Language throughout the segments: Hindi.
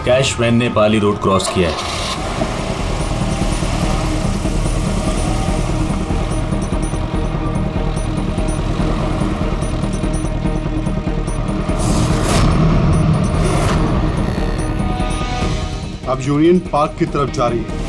कैश वैन ने पाली रोड क्रॉस किया है। अब यूनियन पार्क की तरफ जा रही है।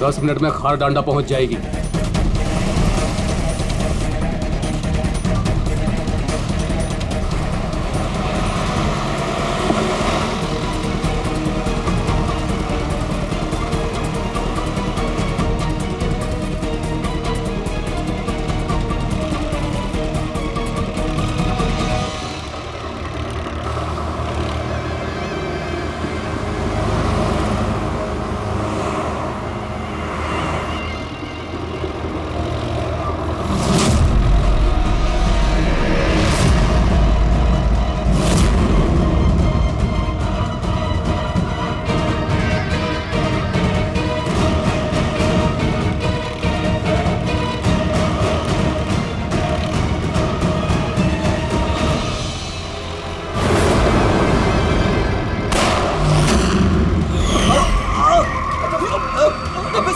दस मिनट में खार डांडा पहुंच जाएगी।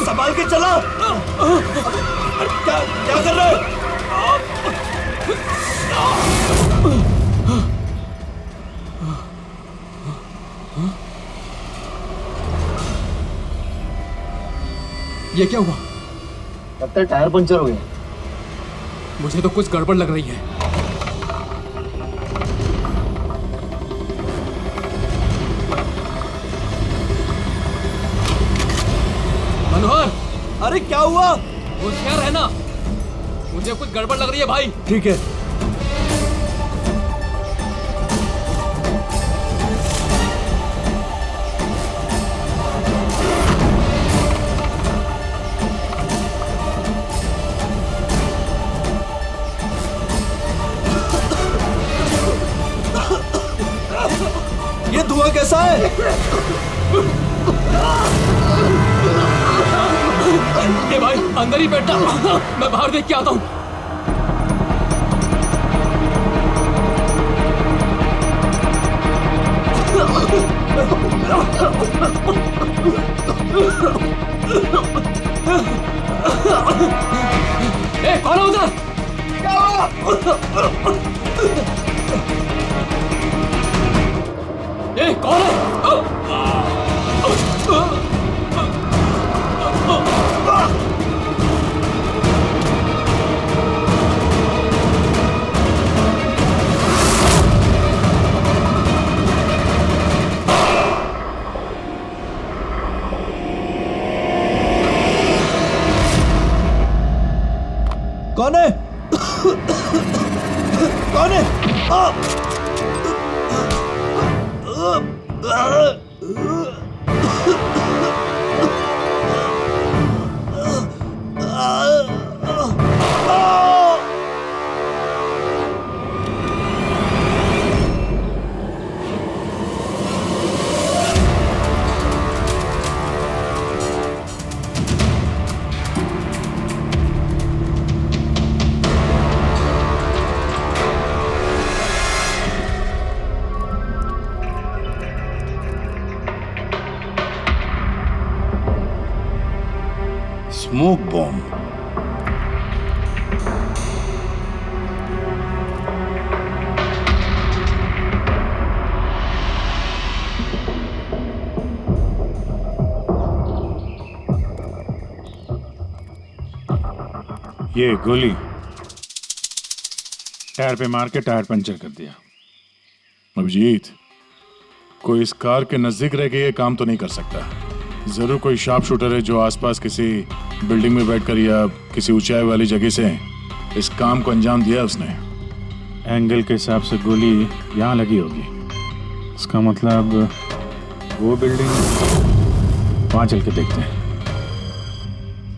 संभाल के चला। क्या क्या कर रहे हो? ये क्या हुआ? लगता है टायर पंचर हो गया। मुझे तो कुछ गड़बड़ लग रही है। मनोहर, अरे क्या हुआ? होशियार रहना, मुझे कुछ गड़बड़ लग रही है भाई। ठीक है। ये धुआं कैसा है? ये भाई अंदर ही बैठा, मैं बाहर देख के आता हूँ। ए, कौन है उधर? ए, कौन है? कौन है? कौन है? Smoke bomb. ये गोली टायर पे मार के टायर पंचर कर दिया। अभिजीत, कोई इस कार के नजदीक रह के ये काम तो नहीं कर सकता। जरूर कोई शार्प शूटर है जो आसपास किसी बिल्डिंग में बैठकर या किसी ऊंचाई वाली जगह से इस काम को अंजाम दिया उसने। एंगल के हिसाब से गोली यहाँ लगी होगी। इसका मतलब वो बिल्डिंग, वहां चल के देखते हैं।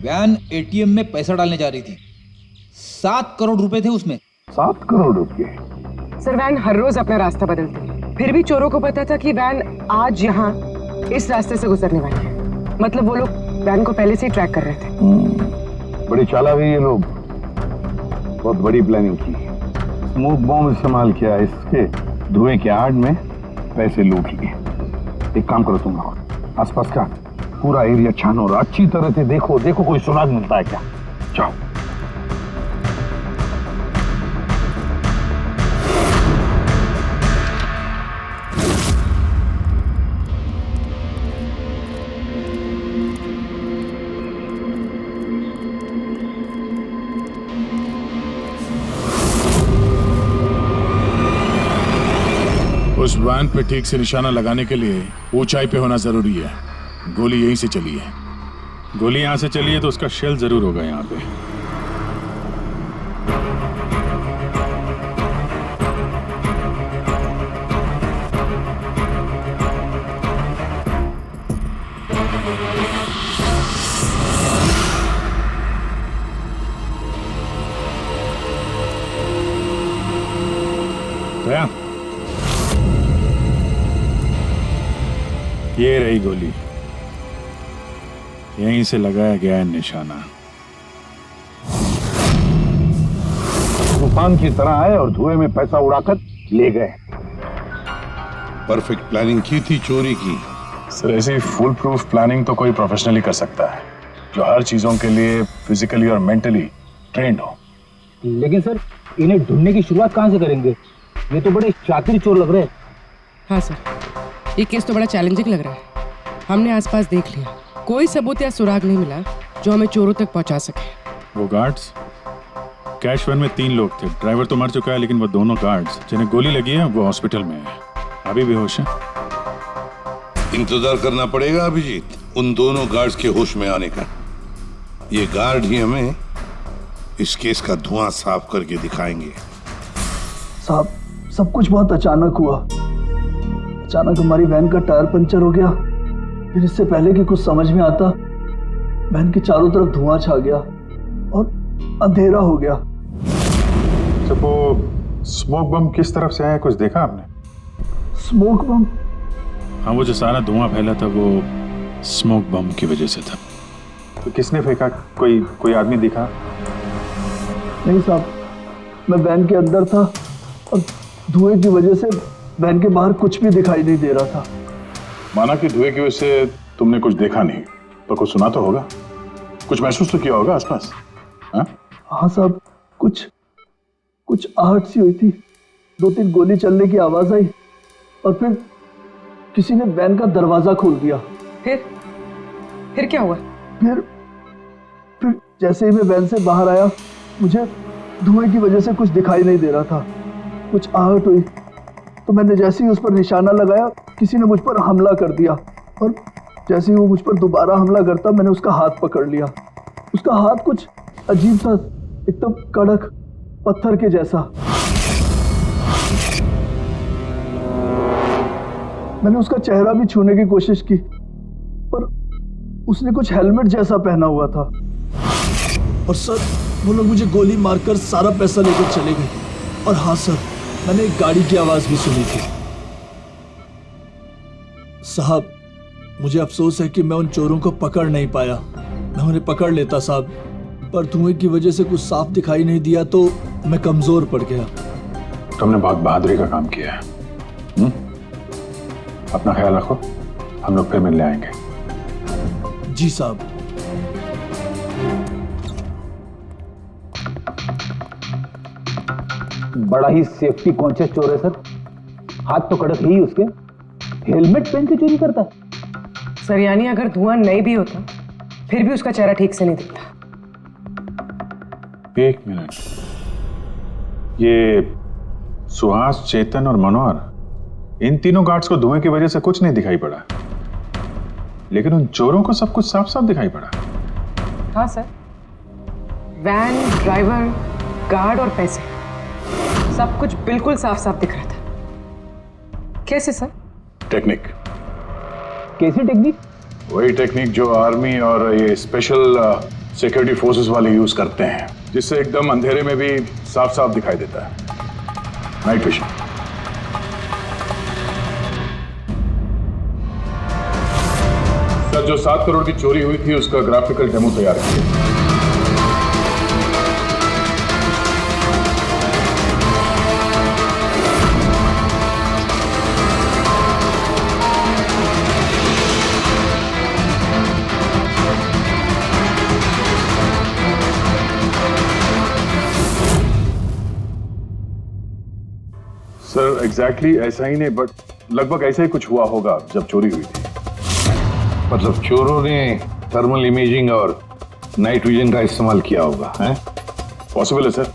वैन एटीएम में पैसा डालने जा रही थी। 7 करोड़ रुपए थे उसमें। 7 करोड़ रुपए? सर, वैन हर रोज अपना रास्ता बदलती है, फिर भी चोरों को पता था कि वैन आज यहाँ इस रास्ते से गुजरने वाली है। मतलब वो लोग वैन को पहले से ही ट्रैक कर रहे थे। बड़ी चालाक है ये लोग, बहुत बड़ी प्लानिंग की। स्मोक बॉम्ब इस्तेमाल किया, इसके धुएं के आड़ में पैसे लूट लिए। एक काम करो तुम लोग, आसपास का पूरा एरिया छानो और अच्छी तरह से देखो कोई सुराग मिलता है क्या। जाओ। उस वैन पे ठीक से निशाना लगाने के लिए ऊंचाई पे होना जरूरी है। गोली यहीं से चली है। गोली यहाँ से चली है तो उसका शेल जरूर होगा यहाँ पे। दया, ये रही गोली, यहीं से लगाया गया है निशाना। तूफान की तरह आए और धुएं में पैसा उड़ाकर ले गए। परफेक्ट प्लानिंग की थी चोरी की। सर, ऐसी फुल प्रूफ प्लानिंग तो कोई प्रोफेशनली कर सकता है, जो हर चीजों के लिए फिजिकली और मेंटली ट्रेंड हो। लेकिन सर, इन्हें ढूंढने की शुरुआत कहाँ से करेंगे? ये तो बड़े शातिर चोर लग रहे हैं। हाँ सर, ये केस तो बड़ा चैलेंजिंग लग रहा है। हमने आसपास देख लिया, कोई सबूत या सुराग नहीं मिला जो हमें चोरों तक पहुंचा सके। वो गार्ड्स, कैश वैन में 3 लोग थे। ड्राइवर तो मर चुका है, लेकिन वो दोनों गार्ड्स जिन्हें गोली लगी है वो हॉस्पिटल में है, अभी बेहोश है। इंतजार करना पड़ेगा अभिजीत, उन दोनों गार्ड्स के होश में आने का। ये गार्ड ही हमें इस केस का धुआं साफ करके दिखाएंगे। साहब, सब कुछ बहुत अचानक हुआ। अचानक हमारी वैन का टायर पंचर हो गया, फिर इससे पहले कि कुछ समझ में आता, वैन के चारों तरफ धुआं छा गया और अंधेरा हो गया। तो वो स्मोक बम किस तरफ से आया, कुछ देखा आपने? स्मोक बम? हाँ, वो जो सारा धुआं फैला था वो स्मोक बम की वजह से था। तो किसने फेंका? कोई आदमी दिखा? नहीं साहब, मैं वैन के अंदर था और धुएं की वजह से वैन के बाहर कुछ भी दिखाई नहीं दे रहा था। माना कि धुएं की वजह से तुमने कुछ देखा नहीं, तो कुछ सुना तो होगा, कुछ महसूस तो किया होगा आसपास? हाँ साहब, कुछ आहट सी हुई थी, 2-3 गोली चलने की आवाज आई और फिर किसी ने वैन का दरवाजा खोल दिया। फिर क्या हुआ? फिर जैसे ही मैं वैन से बाहर आया, मुझे धुएं की वजह से कुछ दिखाई नहीं दे रहा था। कुछ आहट हुई तो मैंने जैसे ही उस पर निशाना लगाया, किसी ने मुझ पर हमला कर दिया और जैसे ही वो मुझ पर दोबारा हमला करता, मैंने उसका हाथ पकड़ लिया। उसका हाथ कुछ अजीब था, एकदम कड़क पत्थर के जैसा। मैंने उसका चेहरा भी छूने की कोशिश की, पर उसने कुछ हेलमेट जैसा पहना हुआ था। और सर, वो लोग मुझे गोली मारकर सारा पैसा लेकर चले गए। और हाँ सर, मैंने एक गाड़ी की आवाज भी सुनी थी। साहब, मुझे अफसोस है कि मैं उन चोरों को पकड़ नहीं पाया। मैं उन्हें पकड़ लेता साहब, पर धुएं की वजह से कुछ साफ दिखाई नहीं दिया तो मैं कमजोर पड़ गया। तुमने बहुत बहादुरी का काम किया है। अपना ख्याल रखो, हम लोग फिर मिलने आएंगे। जी साहब। बड़ा ही सेफ्टी कॉन्शियस चोर है सर। हाथ तो कड़क ही उसके, हेलमेट पहन के चोरी करता है। सर, यानी अगर धुआं नहीं भी होता फिर भी उसका चेहरा ठीक से नहीं दिखता। 1 मिनट, ये सुहास, चेतन और मनोहर, इन तीनों गार्ड्स को धुएं की वजह से कुछ नहीं दिखाई पड़ा, लेकिन उन चोरों को सब कुछ साफ साफ दिखाई पड़ा। हाँ सर, वैन, ड्राइवर, गार्ड और पैसे, सब कुछ बिल्कुल साफ साफ दिख रहा था। कैसे सर? टेक्निक। कैसी टेक्निक? वही टेक्निक जो आर्मी और ये स्पेशल सिक्योरिटी फोर्सेस वाले यूज करते हैं, जिससे एकदम अंधेरे में भी साफ साफ दिखाई देता है। Night vision. जो 7 करोड़ की चोरी हुई थी उसका ग्राफिकल डेमो तैयार किया। सर एग्जैक्टली ऐसा ही नहीं, बट लगभग ऐसा ही कुछ हुआ होगा जब चोरी हुई थी। मतलब चोरों ने थर्मल इमेजिंग और नाइट विजन का इस्तेमाल किया होगा, हैं? पॉसिबल है सर।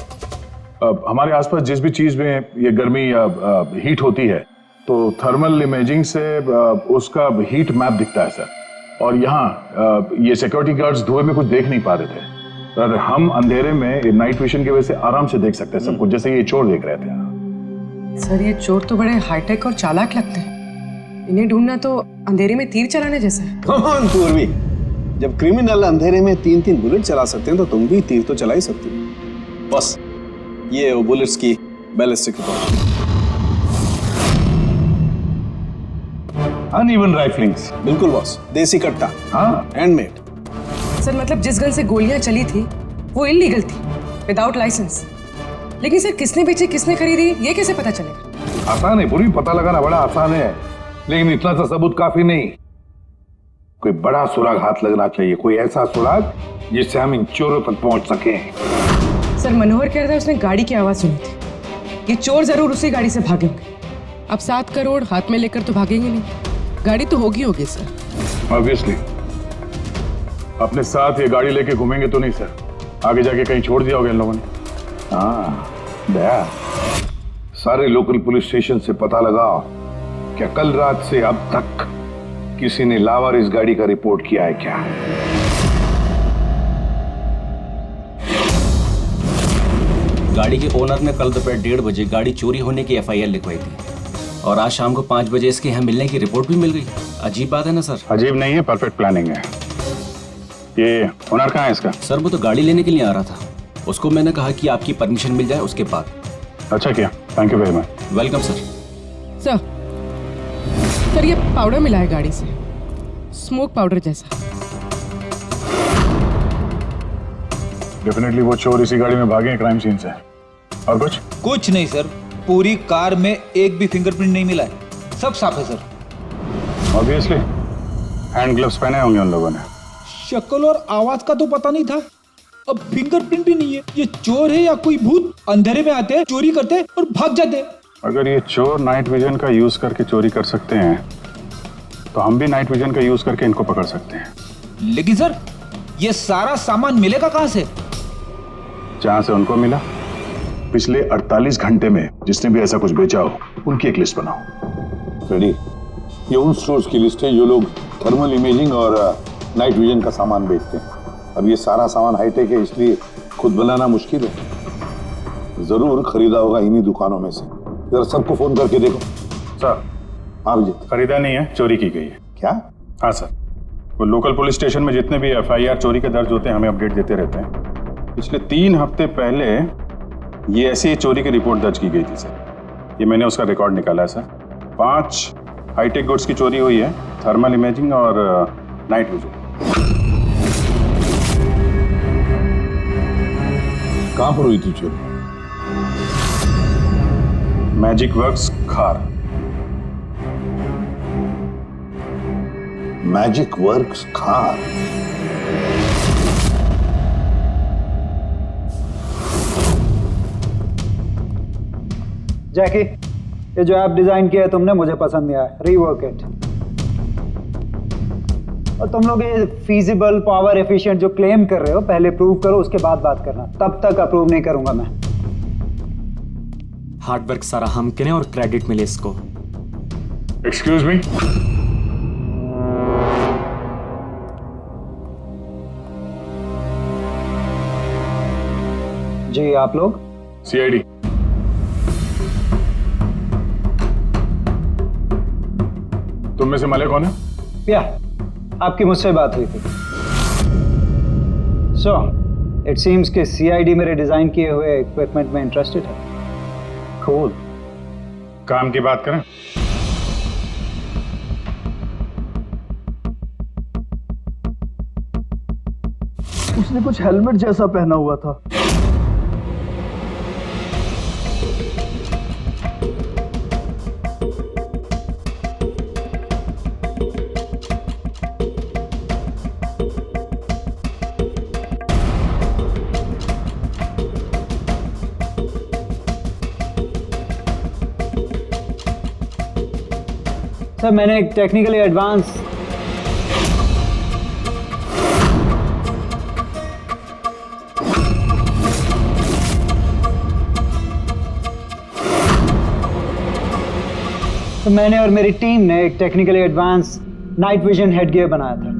हमारे आसपास जिस भी चीज में ये गर्मी या हीट होती है तो थर्मल इमेजिंग से उसका हीट मैप दिखता है सर। और यहाँ ये सिक्योरिटी गार्ड्स धुएं में कुछ देख नहीं पा रहे थे, पर हम अंधेरे में नाइट विजन की वजह से आराम से देख सकते हैं सब कुछ, जैसे ये चोर देख रहे थे। सर ये चोर तो बड़े हाईटेक और चालाक लगते हैं। इन्हें ढूंढना तो अंधेरे में तीर चलाने जैसा है। कौन पूर्वी, जब क्रिमिनल अंधेरे में 3-3 बुलेट चला सकते हैं तो तुम भी तीर तो चला ही सकती हो। बस ये वो बुलेट्स की बैलिस्टिक रिपोर्ट। अनइवन राइफलिंग्स। बिल्कुल बॉस, देसी कट्टा। हाँ, हैंडमेड। सर मतलब जिस गन से गोलियां चली थी वो इलीगल थी, विदाउट लाइसेंस। लेकिन सर किसने बेची, किसने खरीदी, ये कैसे पता चलेगा? आसान है पूरी, पता लगाना बड़ा आसान है, लेकिन इतना सा सबूत काफी नहीं। कोई बड़ा सुराग हाथ लगना चाहिए, कोई ऐसा सुराग जिससे हम इन चोरों तक पहुंच सके। सर मनोहर कह रहा था उसने गाड़ी की आवाज सुनी थी। ये चोर जरूर उसी गाड़ी से भागे होंगे। अब 7 करोड़ हाथ में लेकर तो भागेंगे नहीं, गाड़ी तो होगी सर। ऑब्वियसली अपने साथ ये गाड़ी लेके घूमेंगे तो नहीं सर, आगे जाके कहीं छोड़ दिया होगा इन लोगों ने। हाँ दया, सारे लोकल पुलिस स्टेशन से पता लगाओ क्या कल रात से अब तक किसी ने लावारिस गाड़ी का रिपोर्ट किया है क्या? गाड़ी के ओनर ने कल दोपहर 1:30 बजे गाड़ी चोरी होने की FIR लिखवाई थी और आज शाम को 5 बजे इसके यहाँ मिलने की रिपोर्ट भी मिल गई। अजीब बात है ना सर? अजीब नहीं है, परफेक्ट प्लानिंग है। ये ओनर कहाँ है इसका? सर वो तो गाड़ी लेने के लिए आ रहा था, उसको मैंने कहा कि आपकी परमिशन मिल जाए उसके बाद। अच्छा किया, thank you very much. Welcome sir. Sir ये पाउडर मिला है गाड़ी से, स्मोक पाउडर जैसा। डेफिनेटली वो चोर इसी गाड़ी में भागे हैं क्राइम सीन से। और कुछ नहीं सर, पूरी कार में एक भी फिंगरप्रिंट नहीं मिला है, सब साफ है सर। ऑब्वियसली हैंड ग्लव्स पहने होंगे उन लोगों ने। शक्ल और आवाज का तो पता नहीं था, अब फिंगरप्रिंट भी नहीं है। ये चोर है या कोई भूत? अंधेरे में आते हैं, चोरी करते हैं और भाग जाते हैं। अगर ये चोर नाइट विजन का यूज करके चोरी कर सकते हैं तो हम भी नाइट विजन का यूज करके इनको पकड़ सकते हैं। लेकिन सर ये सारा सामान मिलेगा कहाँ से? जहां से उनको मिला। पिछले 48 घंटे में जिसने भी ऐसा कुछ बेचा हो उनकी एक लिस्ट बनाओ। रेडी? ये उन स्टोर्स की लिस्ट है जो लोग थर्मल इमेजिंग और नाइट विजन का सामान बेचते हैं। अब ये सारा सामान हाईटेक है, इसलिए खुद बनाना मुश्किल है। जरूर खरीदा होगा इन्हीं दुकानों में से। जरा सबको फोन करके देखो। सर हाँ विजय। खरीदा नहीं है, चोरी की गई है। क्या? हाँ सर, वो लोकल पुलिस स्टेशन में जितने भी FIR चोरी के दर्ज होते हैं हमें अपडेट देते रहते हैं। पिछले 3 हफ्ते पहले ये ऐसी चोरी की रिपोर्ट दर्ज की गई थी सर। ये मैंने उसका रिकॉर्ड निकाला है सर। 5 हाईटेक गुड्स की चोरी हुई है, थर्मल इमेजिंग और नाइट विजन। कहां पर हुई थी चोरी? मैजिक वर्क्स खार। मैजिक वर्क्स खार। जैकी, ये जो ऐप डिजाइन किया है तुमने मुझे पसंद नहीं आया, रीवर्क इट। और तुम लोग ये फीजिबल, पावर एफिशिएंट जो क्लेम कर रहे हो पहले प्रूव करो, उसके बाद बात करना। तब तक अप्रूव नहीं करूंगा मैं। हार्ड वर्क सारा हम करें और क्रेडिट मिले इसको। Excuse me. जी आप लोग? CID। तुम में से मले कौन है? या आपकी मुझसे बात हुई थी। सो इट सीम्स कि CID मेरे डिजाइन किए हुए इक्विपमेंट में इंटरेस्टेड है। कूल। काम की बात करें। उसने कुछ हेलमेट जैसा पहना हुआ था। सर मैंने एक टेक्निकली एडवांस मैंने और मेरी टीम ने एक technically advance night vision headgear बनाया था।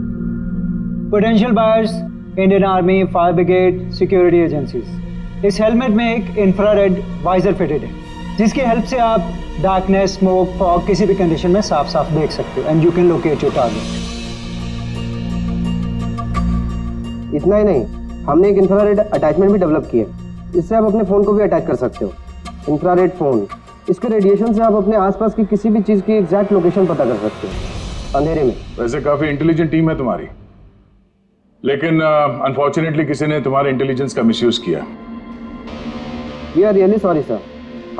Potential buyers Indian army, fire brigade, security agencies. इस हेलमेट में एक इंफ्रारेड वाइजर फिटेड है जिसकी हेल्प से आप डार्कनेस, स्मोक, फॉग किसी भी कंडीशन में साफ साफ देख सकते हो and you can locate your target. इतना ही नहीं, हमने एक इंफ्रारेड अटैचमेंट भी डेवलप किया है। इससे आप अपने फ़ोन को भी अटैच कर सकते हो। इंफ्रारेड फ़ोन, इसके रेडिएशन से आप अपने आसपास की किसी भी चीज़ की एग्जैक्ट लोकेशन पता कर सकते हो अंधेरे में। वैसे काफी इंटेलिजेंट टीम है तुम्हारी, लेकिन अनफॉर्चुनेटली किसी ने तुम्हारे इंटेलिजेंस का मिसयूज किया। We are really sorry sir,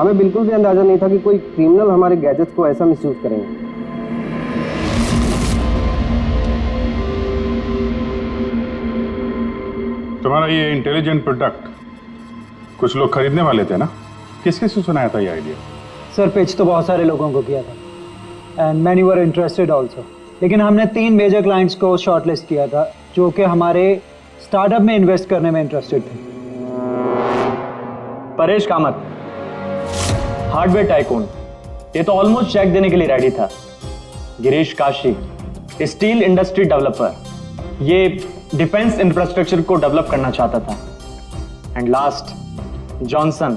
हमें बिल्कुल भी अंदाजा नहीं था कि कोई क्रिमिनल हमारे गैजेट्स को ऐसा मिसयूज करेंगे। तुम्हारा ये इंटेलिजेंट प्रोडक्ट कुछ लोग खरीदने वाले थे ना? किसके से सुनाया था ये आइडिया? सर पिच तो बहुत सारे लोगों को किया था and many were interested also, लेकिन हमने 3 मेजर क्लाइंट्स को शॉर्टलिस्ट किया था जो कि हमारे स्टार्टअप में इन्वेस्ट करने में इंटरेस्टेड थे। परेश कामत, हार्डवेयर टाइकून, ये तो ऑलमोस्ट चेक देने के लिए रेडी था। Girish Kashi, steel industry developer, ये डिफेंस इंफ्रास्ट्रक्चर को डेवलप करना चाहता था। एंड लास्ट जॉनसन,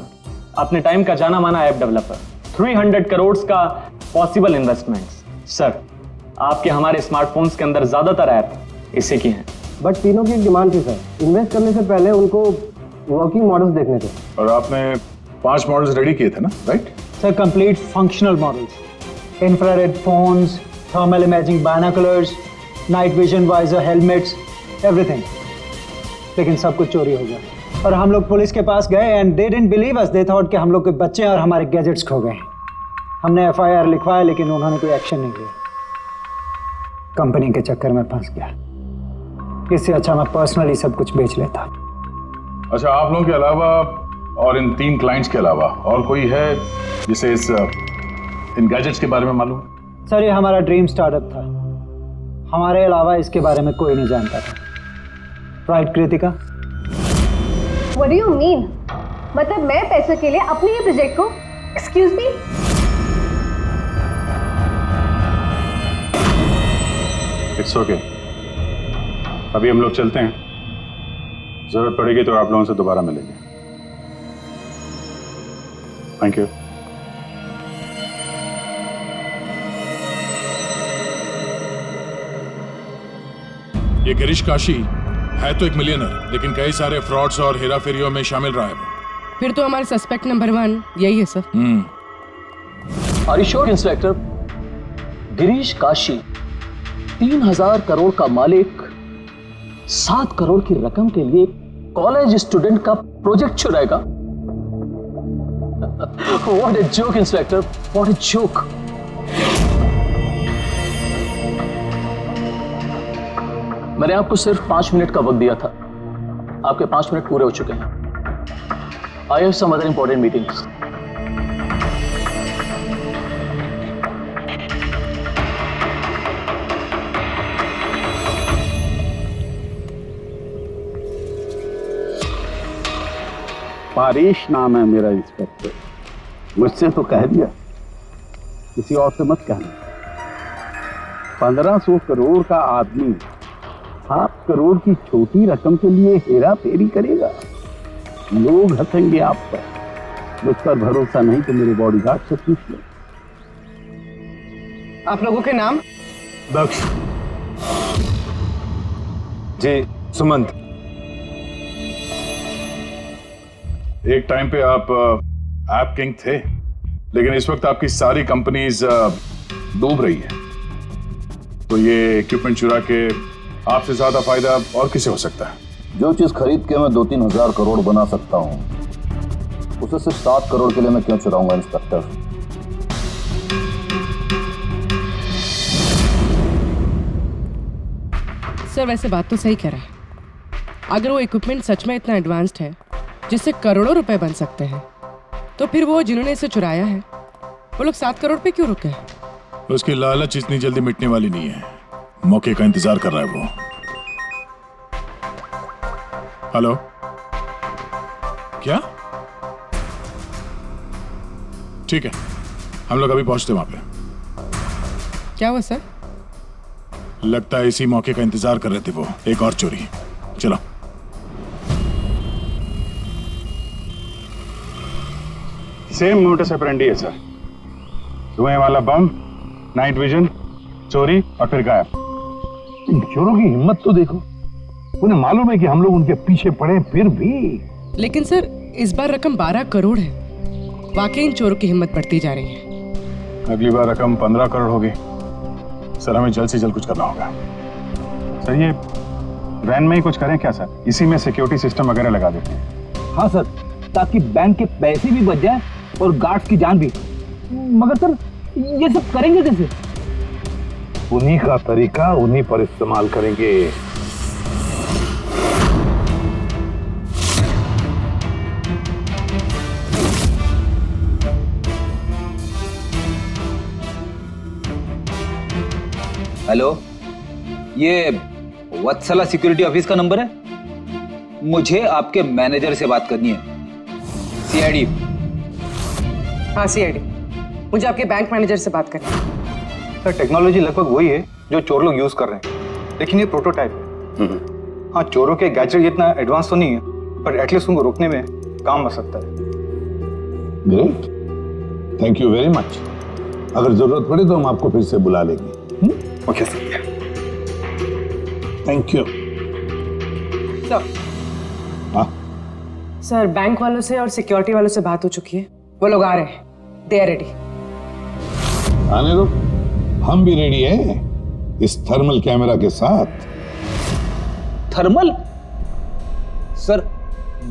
अपने टाइम का जाना माना ऐप डेवलपर, 300 करोड़ का पॉसिबल इन्वेस्टमेंट्स। सर आपके हमारे स्मार्टफोन्स के अंदर ज्यादातर ऐप इसी की हैं। बट तीनों की एक डिमांड थी सर, इन्वेस्ट करने से पहले उनको वर्किंग मॉडल्स देखने थे। और आपने 5 मॉडल्स रेडी किए थे ना, right? Sir complete functional models, infrared phones, thermal imaging binoculars, night vision visor helmets, everything. लेकिन सब कुछ चोरी हो गया और हम लोग पुलिस के पास गए and they didn't believe us, they thought कि हम लोग के बच्चे और हमारे गैजेट्स खो गए। हमने FIR लिखवाया लेकिन उन्होंने कोई एक्शन नहीं लिया। कंपनी के चक्कर में फंस गया। इससे अच्छा मैं पर्सनली सब कुछ बेच लेता। अच्छा, आप लोगों के अलावा और इन 3 क्लाइंट्स के अलावा और कोई है जिसे इन गैजेट्स के बारे में मालूम? सर ये हमारा ड्रीम स्टार्टअप था, हमारे अलावा इसके बारे में कोई नहीं जानता था। Right Kritika? What do you mean? मतलब मैं पैसों के लिए अपने ही प्रोजेक्ट को, एक्सक्यूज मी? इट्स ओके, अभी हम लोग चलते हैं। जरूरत पड़ेगी तो आप लोगों से दोबारा मिलेंगे। Thank you. ये गिरीश काशी है तो एक मिलियनर, लेकिन कई सारे फ्रॉड्स और हेराफेरियों में शामिल रहा है वो। फिर तो हमारे सस्पेक्ट नंबर 1 यही है sir. Are you sure inspector? Girish Kashi 3000 crore का मालिक 7 करोड़ की रकम के लिए कॉलेज स्टूडेंट का प्रोजेक्ट चुराएगा? What a joke inspector, what a joke. मैंने आपको सिर्फ 5 मिनट का वक्त दिया था, आपके 5 मिनट पूरे हो चुके हैं। I have some other important meetings. Paresh नाम है मेरा इंस्पेक्टर। मुझसे तो कह दिया, किसी और से मत कहना। 1500 करोड़ का आदमी 7 करोड़ की छोटी रकम के लिए हेरा फेरी करेगा? लोग हंसेंगे आप पर। मुझ पर भरोसा नहीं तो मेरे बॉडीगार्ड से पूछ लो। आप लोगों के नाम? दक्ष जी, सुमंत। एक टाइम पे आप ऐप किंग थे, लेकिन इस वक्त आपकी सारी कंपनीज डूब रही है। तो ये इक्विपमेंट चुरा के आपसे ज्यादा फायदा और किसे हो सकता है? जो चीज खरीद के मैं 2-3 हजार करोड़ बना सकता हूँ, उसे सिर्फ 7 करोड़ के लिए मैं क्यों चुराऊंगा इंस्पेक्टर? सर वैसे बात तो सही कह रहा है। अगर वो इक्विपमेंट सच में इतना एडवांस्ड है जिससे करोड़ों रुपए बन सकते हैं, तो फिर वो जिन्होंने इसे चुराया है वो लोग 7 करोड़ पे क्यों रुके? उसकी लालच इतनी जल्दी मिटने वाली नहीं है। मौके का इंतजार कर रहा है वो। हेलो, क्या? ठीक है, हम लोग अभी पहुंचते वहां पे। क्या हुआ सर? लगता है इसी मौके का इंतजार कर रहे थे वो। एक और चोरी। चलो। सेम मोटस ऑपरेंडी है सर। धुएं वाला बम, नाइट विजन, चोरी और फिर गायब। इन चोरों की हिम्मत तो देखो। उन्हें मालूम है कि हम लोग उनके पीछे पड़े, फिर भी। लेकिन सर इस बार रकम 12 करोड़ है। वाकई इन चोरों की हिम्मत बढ़ती जा रही है। अगली बार रकम 15 करोड़ होगी। सर हमें जल्द से जल्द कुछ करना होगा। सर ये वैन में ही कुछ करें क्या सर? इसी में सिक्योरिटी सिस्टम वगैरह लगा देते हैं। हाँ सर, ताकि बैंक के पैसे भी बच जाए और गार्ड्स की जान भी। मगर सर ये सब करेंगे कैसे? उन्हीं का तरीका उन्हीं पर इस्तेमाल करेंगे। हेलो, ये वत्सला सिक्योरिटी ऑफिस का नंबर है? मुझे आपके मैनेजर से बात करनी है। सीआईडी। हाँ सीआईडी, मुझे आपके बैंक मैनेजर से बात करनी है। सर टेक्नोलॉजी लगभग वही है जो चोर लोग यूज कर रहे हैं, लेकिन ये प्रोटोटाइप है। हाँ, चोरों के गैजेट जितना एडवांस तो नहीं है, पर एटलीस्ट उनको रोकने में काम आ सकता है। Great, thank you very much. अगर जरूरत पड़े तो हम आपको फिर से बुला लेंगे। Okay sir, thank you. Sir bank वालों से और सिक्योरिटी वालों से बात हो चुकी है। वो लोग आ रहे हैं। They are ready. आने दो, हम भी रेडी हैं इस थर्मल कैमरा के साथ। थर्मल? सर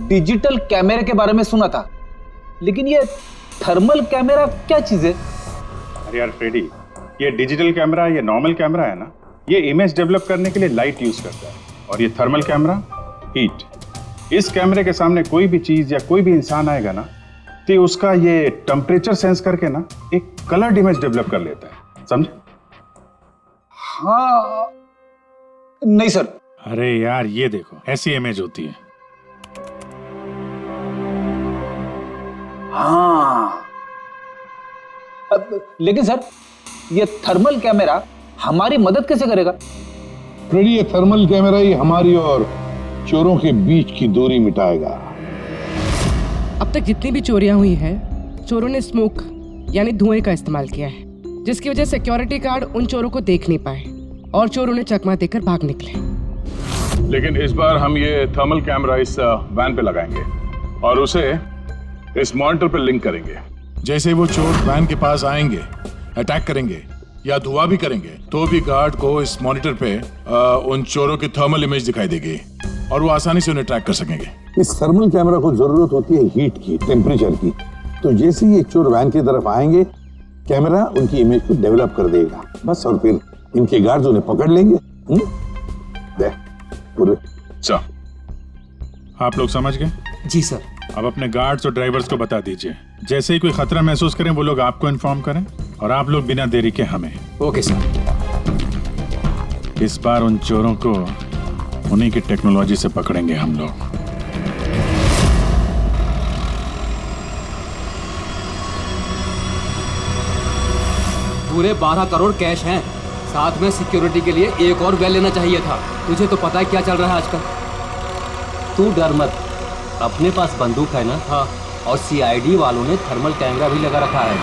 डिजिटल कैमरे के बारे में सुना था, लेकिन ये थर्मल कैमरा क्या चीज है? अरे यार फ्रेडी, ये डिजिटल कैमरा, ये नॉर्मल कैमरा है ना, ये इमेज डेवलप करने के लिए लाइट यूज करता है, और ये थर्मल कैमरा हीट। इस कैमरे के सामने कोई भी चीज या कोई भी इंसान आएगा ना, तो उसका ये टेम्परेचर सेंस करके ना एक कलर्ड इमेज डेवलप कर लेता है, समझे? हाँ नहीं सर। अरे यार ये देखो, ऐसी इमेज होती है। हाँ लेकिन सर ये थर्मल कैमरा हमारी मदद कैसे करेगा? फ्रेडी, ये थर्मल कैमरा ही हमारी और चोरों के बीच की दूरी मिटाएगा। अब तक जितनी भी चोरियां हुई है, चोरों ने स्मोक यानी धुएं का इस्तेमाल किया है, जिसकी वजह से सिक्योरिटी गार्ड उन चोरों को देख नहीं पाए और चोर उन्हें चकमा देकर भाग निकले। लेकिन इस बार हम ये थर्मल कैमरा इस वैन पे लगाएंगे और उसे इस मॉनिटर पे लिंक करेंगे। जैसे वो चोर वैन के पास आएंगे, अटैक करेंगे या धुआं भी करेंगे, तो भी गार्ड को इस मॉनिटर पे उन चोरों की थर्मल इमेज दिखाई देगी और वो आसानी से उन्हें ट्रैक कर सकेंगे। इस थर्मल कैमरा को जरूरत होती है हीट की, टेम्परेचर की। तो जैसे ही ये चोर वैन की तरफ आएंगे, कैमरा उनकी इमेज को डेवलप कर देगा बस, और फिर इनके गार्ड्स उन्हें पकड़ लेंगे। पूरे आप लोग समझ गए? जी सर। अब अपने गार्ड्स और ड्राइवर्स को बता दीजिए, जैसे ही कोई खतरा महसूस करें वो लोग आपको इन्फॉर्म करें, और आप लोग बिना देरी के हमें। Okay sir. इस बार उन चोरों को उन्हीं की टेक्नोलॉजी से पकड़ेंगे हम लोग। पूरे 12 करोड़ कैश हैं, साथ में सिक्योरिटी के लिए एक और वैन लेना चाहिए था। तुझे तो पता है क्या चल रहा है आजकल। तू डर मत, अपने पास बंदूक है ना? हाँ। और सीआईडी वालों ने थर्मल कैमरा भी लगा रखा है।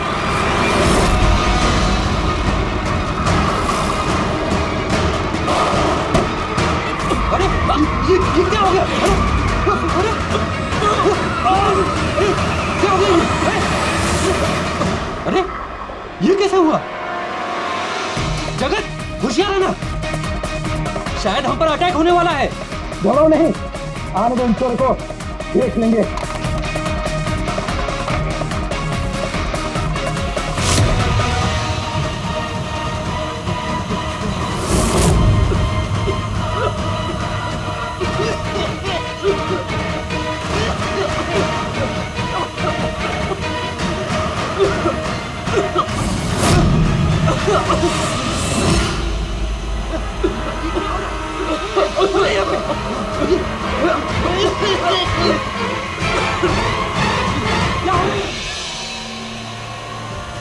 अरे ये क्या हो गया? अरे क्या हो गया? अरे ये कैसे हुआ? जगत होशियार रहना, शायद हम पर अटैक होने वाला है। डरो नहीं, आने दो इन चोर को, देख लेंगे।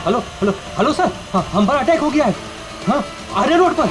हेलो हेलो हेलो सर, हाँ, हम पर अटैक हो गया है। हाँ, आर्य रोड पर।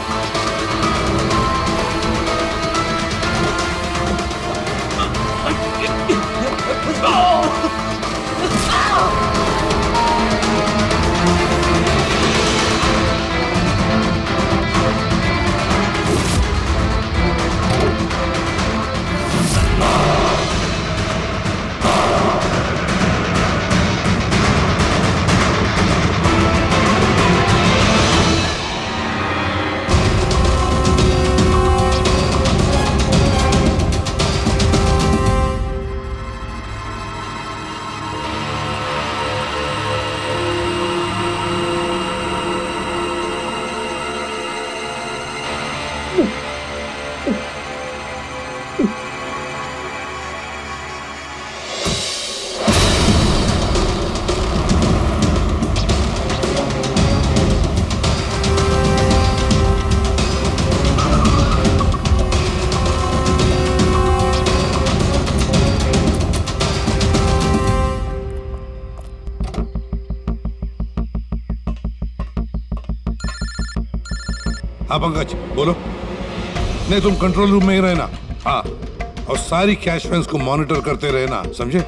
हाँ पंकज बोलो। नहीं तुम कंट्रोल रूम में ही रहना। हाँ, और सारी कैश वैन्स को मॉनिटर करते रहना, समझे?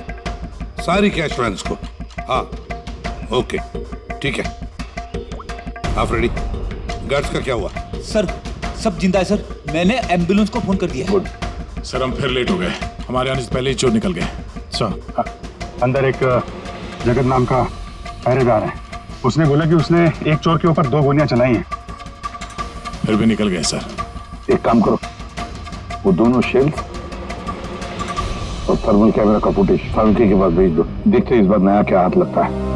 सारी कैश वैन्स को। हाँ ओके ठीक है। आप रेडी? गार्ड्स का क्या हुआ? सर सब जिंदा है सर, मैंने एम्बुलेंस को फोन कर दिया। गुड सर, हम फिर लेट हो गए। हमारे आने से पहले ही चोर निकल गए। सर अंदर एक जगत नाम का पहरेदार है, उसने बोला कि उसने एक चोर के ऊपर 2 गोलियां चलाई हैं। फिर भी निकल गए सर। एक काम करो, वो दोनों शेल्स और थर्मल कैमरा का फुटेज फारूकी के पास भेज दो। देखते इस बार नया क्या हाथ लगता है।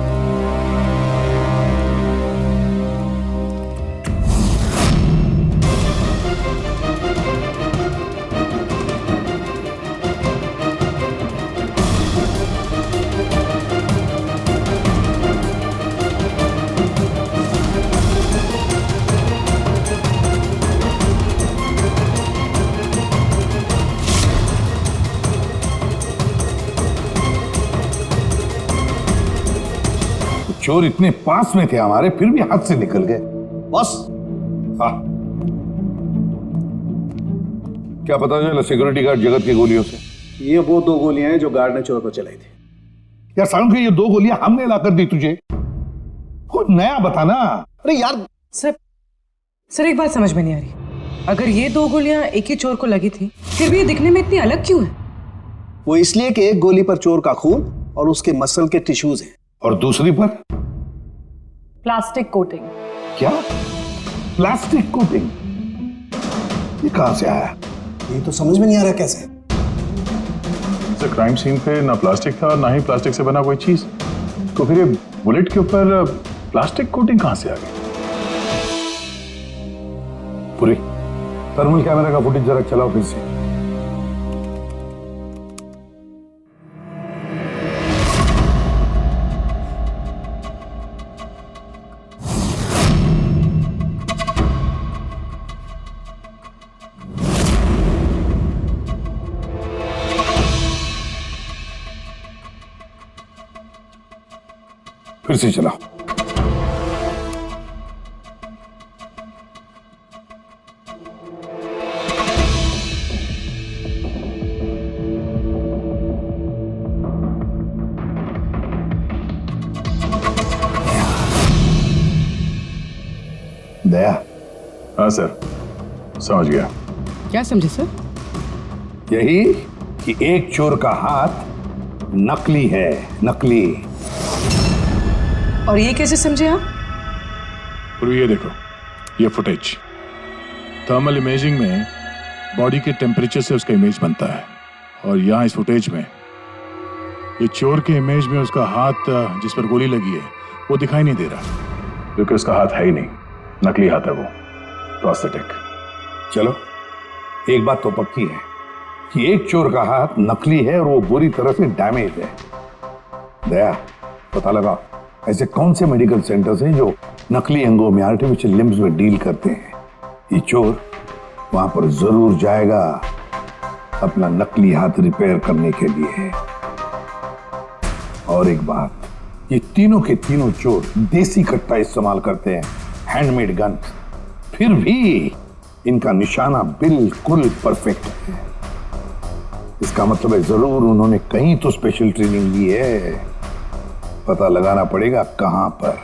चोर इतने पास में थे हमारे, फिर भी हाथ से निकल गए। बस हाँ, क्या पता चला सिक्योरिटी गार्ड जगत की गोलियों से? ये वो 2 गोलियां हैं जो गार्ड ने चोर को चलाई थी। यार सारुण, ये 2 गोलियां हमने लाकर दी तुझे, कुछ नया बताना। अरे यार सर एक बात समझ में नहीं आ रही। अगर ये 2 गोलियां एक ही चोर को लगी थी, फिर भी ये दिखने में इतनी अलग क्यों है? वो इसलिए कि एक गोली पर चोर का खून और उसके मसल के टिश्यूज हैं, और दूसरी पर प्लास्टिक कोटिंग। क्या? Plastic coating? ये कहां से आया? ये तो समझ में नहीं आ रहा कैसे। क्राइम सीन पे ना प्लास्टिक था, ना ही प्लास्टिक से बना कोई चीज, तो फिर ये बुलेट के ऊपर प्लास्टिक कोटिंग कहां से आ गई? पूरी थर्मल कैमरा का फुटेज जरा चलाओ फिर से। फिर से चलाओ। दया। हाँ सर, समझ गया। क्या समझे सर? यही कि एक चोर का हाथ नकली है, नकली। और ये कैसे समझे आप? ये देखो, ये फुटेज थर्मल इमेजिंग में बॉडी के टेम्परेचर से उसका इमेज बनता है, और यहाँ इस फुटेज में ये चोर के इमेज में उसका हाथ जिस पर गोली लगी है वो दिखाई नहीं दे रहा। क्योंकि उसका हाथ है ही नहीं, नकली हाथ है वो, प्रोस्थेटिक। चलो एक बात तो पक्की है कि एक चोर का हाथ नकली है और वो बुरी तरह से डैमेज है। दया, पता लगा ऐसे कौन से मेडिकल सेंटर्स हैं जो नकली अंगों में, आर्टिफिशियल लिम्स में डील करते हैं। ये चोर वहां पर जरूर जाएगा अपना नकली हाथ रिपेयर करने के लिए। और एक बात, ये तीनों के तीनों चोर देसी कट्टा इस्तेमाल करते हैं, हैंडमेड गन। फिर भी इनका निशाना बिल्कुल परफेक्ट है। इसका मतलब है जरूर उन्होंने कहीं तो स्पेशल ट्रेनिंग ली है। पता लगाना पड़ेगा कहां पर।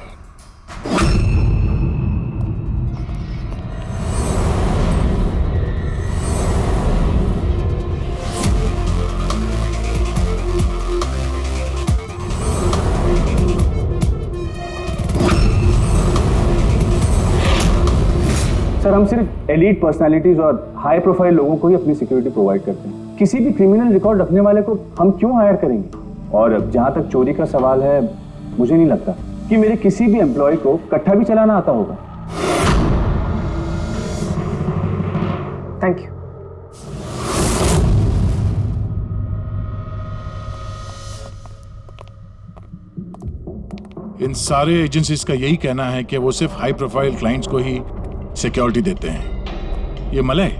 सर, हम सिर्फ एलीट पर्सनालिटीज और हाई प्रोफाइल लोगों को ही अपनी सिक्योरिटी प्रोवाइड करते हैं। किसी भी क्रिमिनल रिकॉर्ड रखने वाले को हम क्यों हायर करेंगे? और जहां तक चोरी का सवाल है, मुझे नहीं लगता कि मेरे किसी भी एम्प्लॉय को कट्टा भी चलाना आता होगा। Thank you. इन सारे एजेंसीज का यही कहना है कि वो सिर्फ हाई प्रोफाइल क्लाइंट्स को ही सिक्योरिटी देते हैं। ये मलय,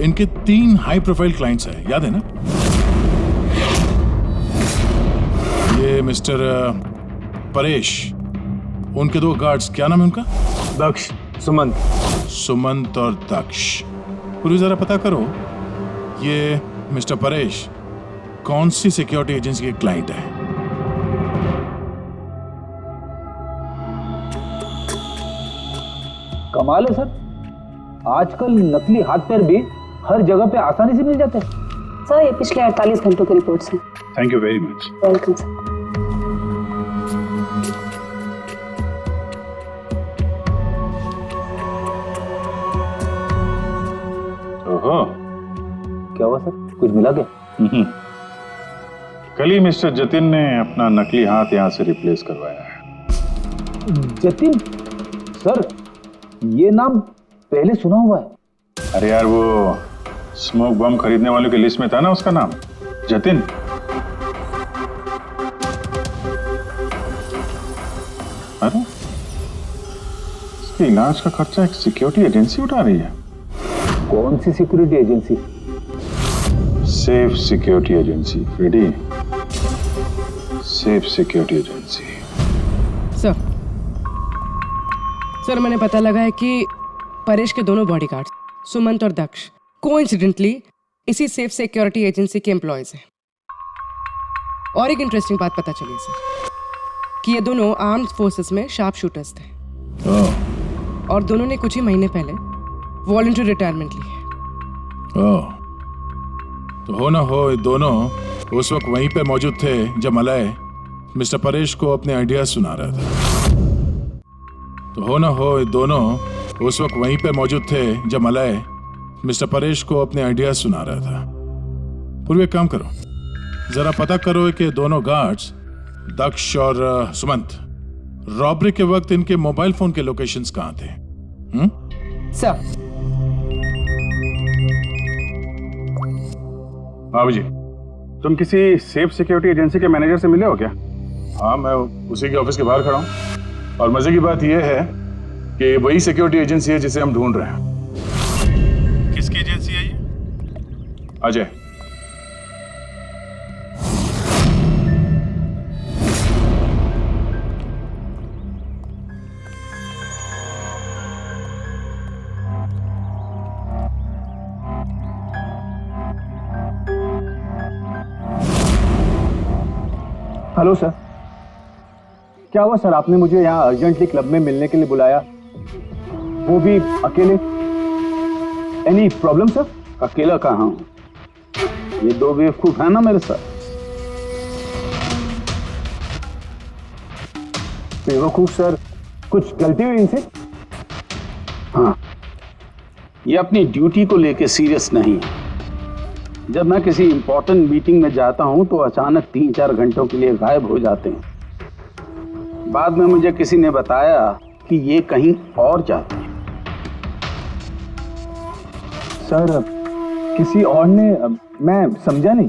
इनके 3 हाई प्रोफाइल क्लाइंट्स हैं, याद है ना? ये मिस्टर परेश, उनके 2 गार्ड्स, क्या नाम है उनका? दक्ष, सुमंत। सुमंत और दक्ष। पूरी जरा पता करो ये मिस्टर परेश कौन सी सिक्योरिटी एजेंसी के क्लाइंट है। कमाल है सर, आजकल नकली हाथ पैर भी हर जगह पे आसानी से मिल जाते हैं। सर, ये पिछले 48 घंटों की रिपोर्ट्स हैं। Thank you very much. Welcome sir. ओहो, क्या हुआ सर, कुछ मिला क्या? कल ही मिस्टर जतिन ने अपना नकली हाथ यहाँ से रिप्लेस करवाया है। जतिन? सर, ये नाम पहले सुना हुआ है। अरे यार, वो स्मोक बम खरीदने वालों की लिस्ट में था ना उसका नाम, जतिन। अरे, इसके इलाज का खर्चा एक सिक्योरिटी एजेंसी उठा रही है। कौन सी security agency? Safe security agency. Ready? Safe security agency. Sir, मैंने पता लगा है कि परेश के दोनों बॉडीगार्ड्स, सुमंत और दक्ष, कोइंसिडेंटली इसी सेफ सिक्योरिटी एजेंसी के एम्प्लॉयज हैं। और एक इंटरेस्टिंग बात पता चली सर, कि ये दोनों आर्म्ड फोर्सेस में शार्प शूटर्स थे। और दोनों ने कुछ ही महीने पहले वॉलंटरी रिटायरमेंट ली है। तो हो ना हो, ये दोनों उस वक्त वहीं पे मौजूद थे जब मलय मिस्टर परेश को अपने आइडिया सुना रहा था। तो हो ना हो, ये दोनों उस वक्त वहीं पे मौजूद थे जब मलय मिस्टर परेश को अपने आइडिया सुना रहा था। पूर्व एक काम करो, जरा पता करो कि दोनों गार्ड्स दक्ष और सुमंत रॉबरी के वक्त इनके मोबाइल फोन के लोकेशंस कहाँ थे? सर। बाबू जी, तुम किसी सेफ सिक्योरिटी एजेंसी के मैनेजर से मिले हो क्या? हाँ, मैं उसी के ऑफिस के बाहर खड़ा हूँ। और मजे की बात यह है कि वही सिक्योरिटी एजेंसी है जिसे हम ढूंढ रहे हैं। किसकी एजेंसी है ये? अजय। हेलो सर, क्या हुआ सर? आपने मुझे यहाँ अर्जेंटली क्लब में मिलने के लिए बुलाया, वो भी अकेले। Any problem sir? अकेला कहाँ हूँ, ये 2 बेवकूफ है ना मेरे साथ। बेवकूफ सर? कुछ गलती हुई इनसे? हाँ, ये अपनी ड्यूटी को लेके सीरियस नहीं है। जब मैं किसी इंपॉर्टेंट मीटिंग में जाता हूं तो अचानक 3-4 घंटों के लिए गायब हो जाते हैं। बाद में मुझे किसी ने बताया कि ये कहीं और जाते हैं। सर किसी और ने, मैं समझा नहीं।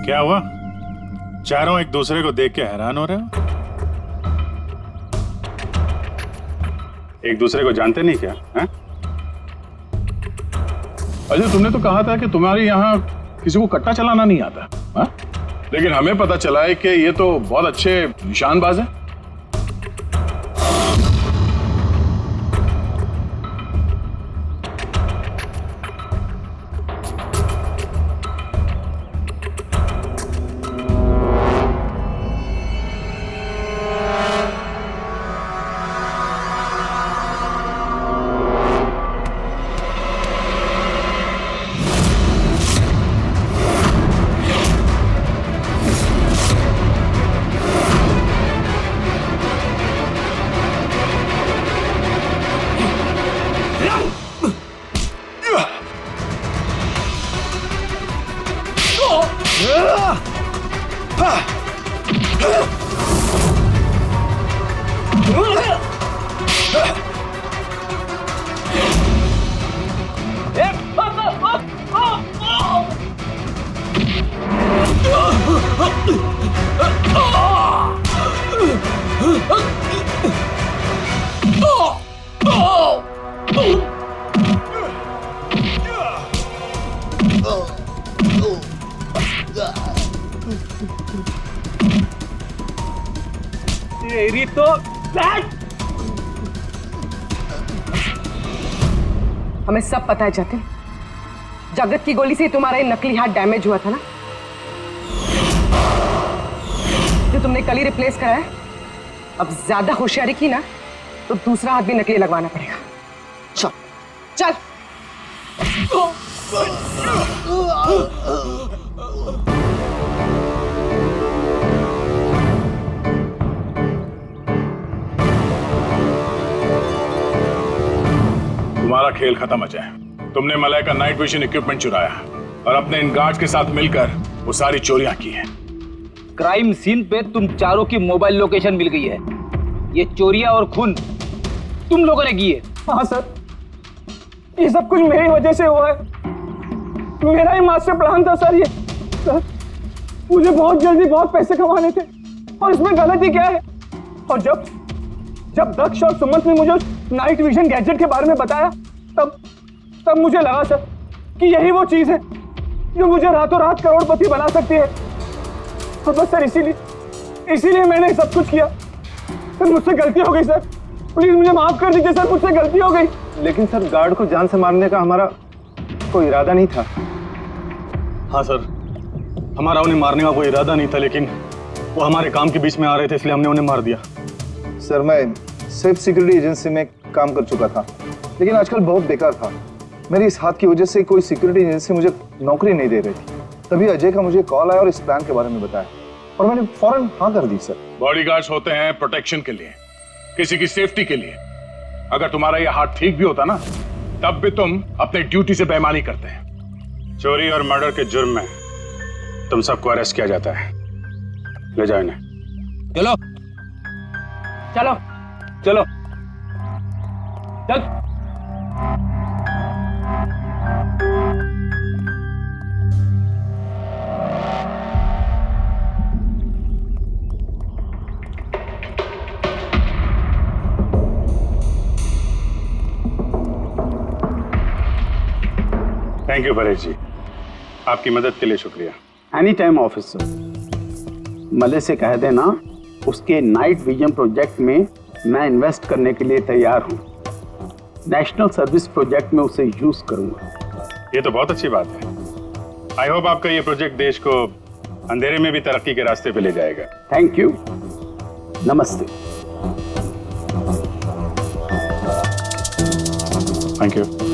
क्या हुआ? चारों एक दूसरे को देख के हैरान हो रहे हो? एक दूसरे को जानते नहीं क्या? हैं? अजय, तुमने तो कहा था कि तुम्हारे यहाँ किसी को कट्टा चलाना नहीं आता, हा? लेकिन हमें पता चला है कि ये तो बहुत अच्छे निशानबाज हैं। तेरी तो हमें सब पता है जतिन, जगत की गोली से तुम्हारा ये नकली हाथ डैमेज हुआ था ना, जो तुमने कल ही रिप्लेस करा है। अब ज्यादा होशियारी की ना तो दूसरा हाथ भी नकली लगवाना पड़ेगा। चल चल। तुम्हारा खेल खत्म अजय। तुमने मलय का नाइट विजन इक्विपमेंट चुराया और अपने इन गार्ड्स के साथ मिलकर वो सारी चोरियां की हैं। क्राइम सीन पे तुम चारों की मोबाइल लोकेशन मिल गई है। ये चोरियां और खून तुम लोगों ने की है। हाँ सर, ये सब कुछ मेरी वजह से हुआ है। मेरा ही मास्टर प्लान था सर। ये सर, मुझे बहुत जल्दी बहुत पैसे कमाने थे और इसमें गलती क्या है? और जब दक्ष और सुमंत ने मुझे नाइट विजन गैजेट के बारे में बताया तब मुझे लगा सर कि यही वो चीज है जो मुझे रातों रात करोड़पति बना सकती है। और बस सर इसीलिए मैंने सब कुछ किया। सर मुझसे गलती हो गई सर, प्लीज मुझे माफ कर दीजिए सर, मुझसे गलती हो गई। लेकिन सर गार्ड को जान से मारने का हमारा कोई इरादा नहीं था। हाँ सर, हमारा उन्हें मारने का कोई इरादा नहीं था, लेकिन वो हमारे काम के बीच में आ रहे थे इसलिए हमने उन्हें मार दिया। सर मैं सेफ सिक्योरिटी एजेंसी में काम कर चुका था, लेकिन आजकल बहुत बेकार था। मेरी इस हाथ की वजह से कोई सिक्योरिटी एजेंसी मुझे नौकरी नहीं दे रही थी। तभी अजय का मुझे कॉल आया और इस प्लान के बारे में बताया और मैंने फौरन हाँ कर दी। सर बॉडीगार्ड्स होते हैं प्रोटेक्शन के लिए, किसी की सेफ्टी के लिए। अगर तुम्हारा यह हाथ ठीक भी होता ना तब भी तुम अपने ड्यूटी से बेईमानी करते हैं। चोरी और मर्डर के जुर्म में तुम सबको अरेस्ट किया जाता है। ले जाओ इन्हें। चलो चलो चलो चल। थैंक यू परेश जी, आपकी मदद के लिए शुक्रिया। Any time officer. मले से कह देना उसके नाइट विजन प्रोजेक्ट में मैं इन्वेस्ट करने के लिए तैयार हूँ। नेशनल सर्विस प्रोजेक्ट में उसे यूज करूंगा। ये तो बहुत अच्छी बात है। आई होप आपका ये प्रोजेक्ट देश को अंधेरे में भी तरक्की के रास्ते पे ले जाएगा। थैंक यू, नमस्ते। Thank you.